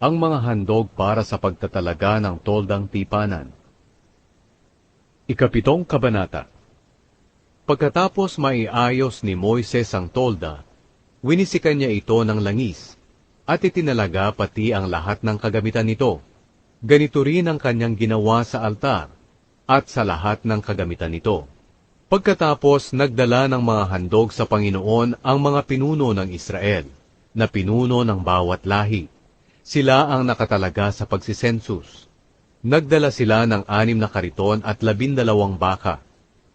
Ang mga handog para sa pagtatalaga ng toldang tipanan. Ikapitong kabanata. Pagkatapos maiayos ni Moises ang tolda, winisikan niya ito ng langis, at itinalaga pati ang lahat ng kagamitan nito. Ganito rin ang kanyang ginawa sa altar, at sa lahat ng kagamitan nito. Pagkatapos nagdala ng mga handog sa Panginoon ang mga pinuno ng Israel, na pinuno ng bawat lahi. Sila ang nakatalaga sa pagsisensus. Nagdala sila ng 6 na kariton at 12 baka,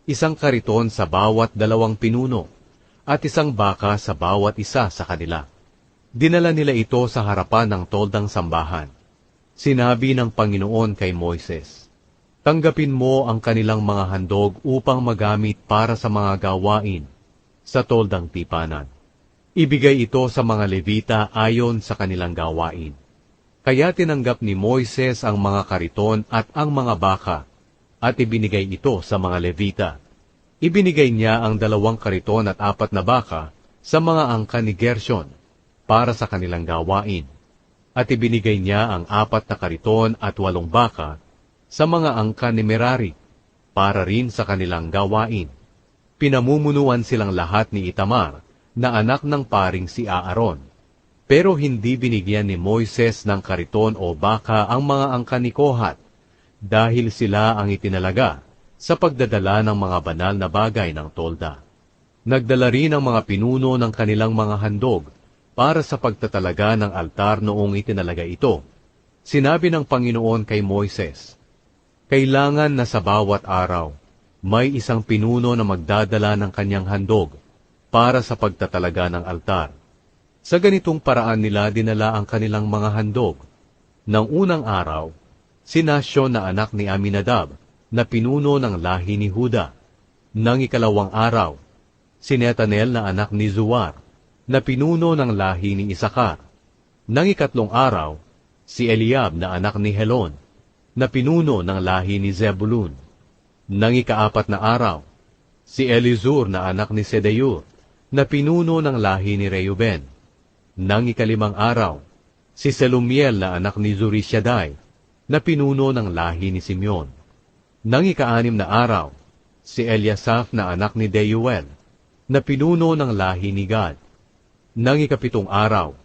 1 kariton sa bawat 2 pinuno, at 1 baka sa bawat isa sa kanila. Dinala nila ito sa harapan ng toldang sambahan. Sinabi ng Panginoon kay Moises, "Tanggapin mo ang kanilang mga handog upang magamit para sa mga gawain sa toldang tipanan. Ibigay ito sa mga Levita ayon sa kanilang gawain." Kaya tinanggap ni Moises ang mga kariton at ang mga baka, at ibinigay ito sa mga Levita. Ibinigay niya ang 2 kariton at 4 na baka sa mga angkan ni Gershon, para sa kanilang gawain. At ibinigay niya ang 4 na kariton at 8 baka sa mga angkan ni Merari, para rin sa kanilang gawain. Pinamumunuan silang lahat ni Itamar, na anak ng paring si Aaron. Pero hindi binigyan ni Moises ng kariton o baka ang mga angkan ni Kohat, dahil sila ang itinalaga sa pagdadala ng mga banal na bagay ng tolda. Nagdala rin ang mga pinuno ng kanilang mga handog para sa pagtatalaga ng altar noong itinalaga ito. Sinabi ng Panginoon kay Moises, "Kailangan na sa bawat araw, may isang pinuno na magdadala ng kanyang handog para sa pagtatalaga ng altar." Sa ganitong paraan nila dinala ang kanilang mga handog. Nang unang araw, si Nashon na anak ni Aminadab, na pinuno ng lahi ni Huda. Nang ikalawang araw, si Netanel na anak ni Zuar, na pinuno ng lahi ni Isakar. Nang ikatlong araw, si Eliab na anak ni Helon, na pinuno ng lahi ni Zebulun. Nang ikaapat na araw, si Elizur na anak ni Sedeur, na pinuno ng lahi ni Reuben. Nang ikalimang araw, si Selumiel na anak ni Zurishaddai, na pinuno ng lahi ni Simeon. Nang ika-6 na araw, si Eliasaph na anak ni Deuel, na pinuno ng lahi ni Gad. Nang ika-7 araw,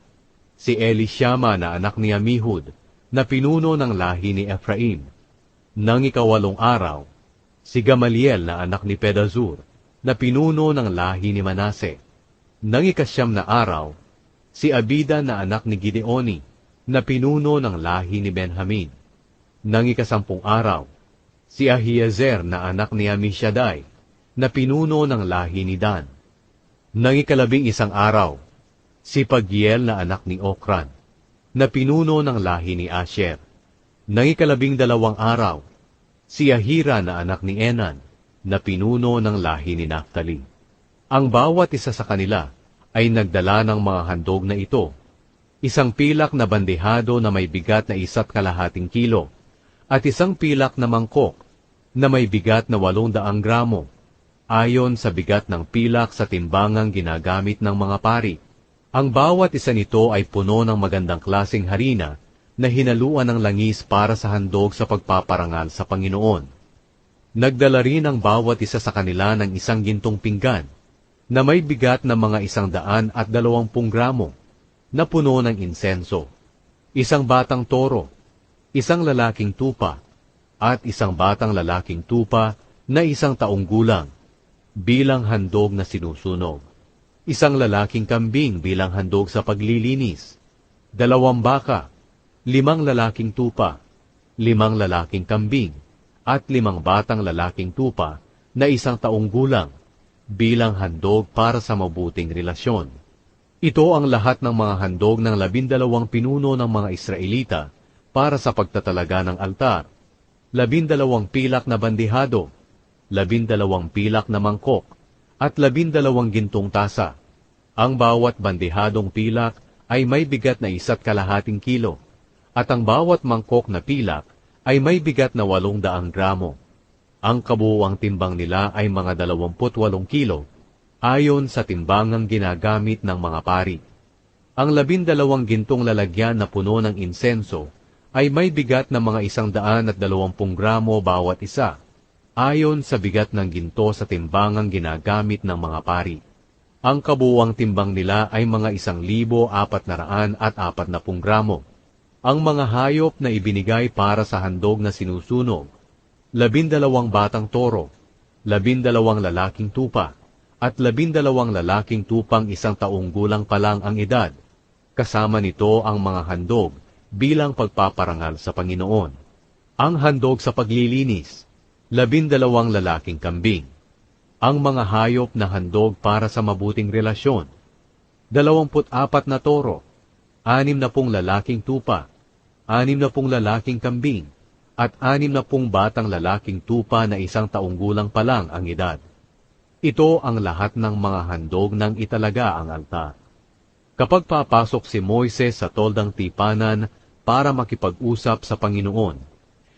si Elishama na anak ni Amihud, na pinuno ng lahi ni Ephraim. Nang ika-8 araw, si Gamaliel na anak ni Pedazur, na pinuno ng lahi ni Manase. Nang ika-9 na araw, si Abida na anak ni Gideoni, na pinuno ng lahi ni Benjamin. Nang ika-10 araw, si Ahiezer na anak ni Amishadai, na pinuno ng lahi ni Dan. Nang ika-11 araw, si Pagiel na anak ni Okran, na pinuno ng lahi ni Asher. Nang ika-12 araw, si Ahira na anak ni Enan, na pinuno ng lahi ni Naphtali. Ang bawat isa sa kanila ay nagdala ng mga handog na ito, 1 pilak na bandehado na may bigat na 1.25 kilo, at 1 pilak na mangkok na may bigat na 800 gramo, ayon sa bigat ng pilak sa timbangang ginagamit ng mga pari. Ang bawat isa nito ay puno ng magandang klaseng harina na hinaluan ng langis para sa handog sa pagpaparangal sa Panginoon. Nagdala rin ang bawat isa sa kanila ng 1 gintong pinggan, na may bigat na mga 120 gramo, na puno ng insenso, 1 batang toro, 1 lalaking tupa, at 1 batang lalaking tupa na 1 taong gulang, bilang handog na sinusunog, 1 lalaking kambing bilang handog sa paglilinis, 2 baka, 5 lalaking tupa, 5 lalaking kambing, at 5 batang lalaking tupa na 1 taong gulang, bilang handog para sa mabuting relasyon. Ito ang lahat ng mga handog ng 12 pinuno ng mga Israelita para sa pagtatalaga ng altar. 12 pilak na bandehado, 12 pilak na mangkok, at 12 gintong tasa. Ang bawat bandehadong pilak ay may bigat na 1.25 kilo, at ang bawat mangkok na pilak ay may bigat na 800 gramo. Ang kabuuang timbang nila ay mga 28 kilo, ayon sa timbangang ginagamit ng mga pari. Ang 12 gintong lalagyan na puno ng insenso ay may bigat na mga 120 gramo bawat isa, ayon sa bigat ng ginto sa timbangang ginagamit ng mga pari. Ang kabuuang timbang nila ay mga 1,440 gramo. Ang mga hayop na ibinigay para sa handog na sinusunog, 12 batang toro, 12 lalaking tupa, at 12 lalaking tupang 1 taong gulang pa lang ang edad. Kasama nito ang mga handog bilang pagpaparangal sa Panginoon. Ang handog sa paglilinis, 12 lalaking kambing. Ang mga hayop na handog para sa mabuting relasyon, 24 na toro, 60 lalaking tupa, 60 lalaking kambing, at 60 batang lalaking tupa na 1 taong gulang pa lang ang edad. Ito ang lahat ng mga handog ng italaga ang altar. Kapag papasok si Moises sa toldang tipanan para makipag-usap sa Panginoon,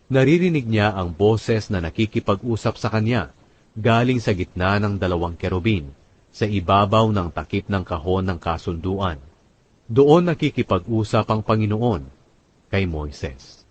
naririnig niya ang boses na nakikipag-usap sa kanya galing sa gitna ng 2 kerubin sa ibabaw ng takip ng kahon ng kasunduan. Doon nakikipag-usap ang Panginoon kay Moises.